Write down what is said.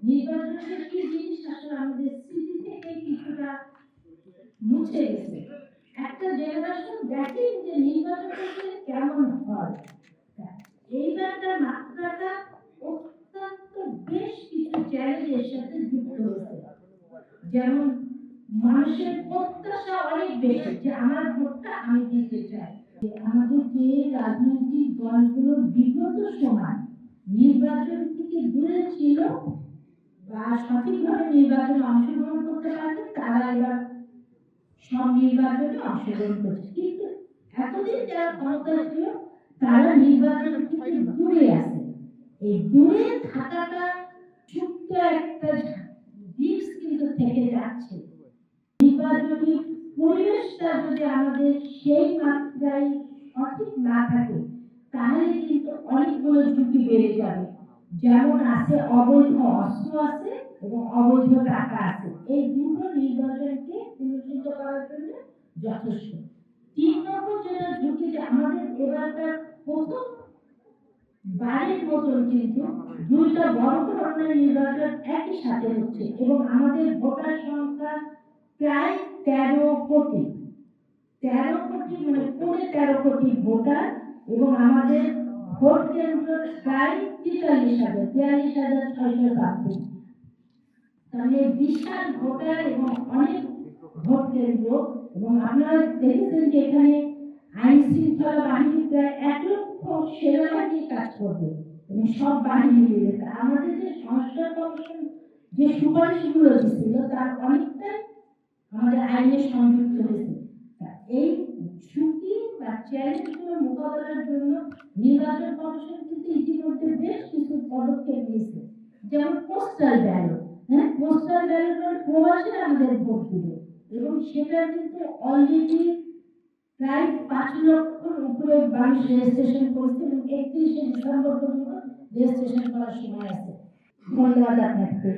নির্বাচনের কি জিনিস আসলে আমাদের স্মৃতি থেকে কিছুটা মুছে গেছে। একটা জেনারেশন দেখেন যে নির্বাচন করলে কেমন হয়, এইবারকার মাত্রাটা অত্যন্ত বেশ কিছু চ্যালেঞ্জের সাথে যুক্ত হয়েছে। যেমন মানুষের প্রত্যাশা অনেক বেশি যে আমার ভোটটা আমি দিতে চাই। আমাদের যে রাজনৈতিক দলগুলো বিগত সময় নির্বাচন থেকে দূরে ছিল বা সঠিকভাবে নির্বাচনে অংশগ্রহণ করতে পারেনি, তারা এবার সব নির্বাচনে অংশগ্রহণ করছে। কিন্তু এতদিন যারা ক্ষমতায় ছিল তারা নির্বাচন থেকে দূরে আছে। এই দূরে থাকাটা ছোট্ট একটা দিক কিন্তু থেকে যাচ্ছে। নির্বাচনী পরিবেশটা যদি আমাদের সেই মাত্রায় সঠিক না থাকে তাহলে কিন্তু অনেকগুলো ঝুঁকি বেড়ে যাবে। যেমন আছে অবৈধ অস্ত্র আছে এবং অবৈধ টাকা আছে, এই দুটো নির্বাচনকে সুনিশ্চিত করার জন্য যথেষ্ট। ৩ নম্বর যেটা ঝুঁকি, যে আমাদের এবারকার প্রথম বারের মতন কিন্তু দুইটা বড় ধরনের নির্বাচন একই সাথে হচ্ছে এবং আমাদের ভোটার সংখ্যা প্রায় 13 কোটি। 13 কোটি মানে 13 কোটি ভোটার এবং আমাদের ভোট কেন্দ্র প্রায় 43,000 তাহলে বিশাল ভোটার এবং অনেক ভোট কেন্দ্র। এবং আপনারা দেখেছেন যে এখানে আইন শৃঙ্খলা বাহিনী প্রায় 1,00,000 সেনাবাহিনী কাজ করবে এবং সব বাহিনী মিলে। আমাদের যে সংস্কার কমিশন যে সুপারিশগুলো দিচ্ছিল তার অনেকটাই আমাদের আইনে সংযুক্ত হয়েছে। এই ঝুঁকি বা চ্যালেঞ্জগুলো মোকাবেলার জন্য নির্বাচন কমিশন কিন্তু ইতিমধ্যে বেশ কিছু পদক্ষেপ নিয়েছে। যেমন পোস্টাল ব্যালট, পোস্টাল ব্যালট মানে প্রবাসীরা আমাদের ভোট দিবে এবং সেটা কিন্তু অলরেডি প্রায় 5 লক্ষর উপরে মানুষ রেজিস্ট্রেশন করছে এবং 31শে ডিসেম্বর পর্যন্ত রেজিস্ট্রেশন করার সময় আছে। ধন্যবাদ আপনাকে।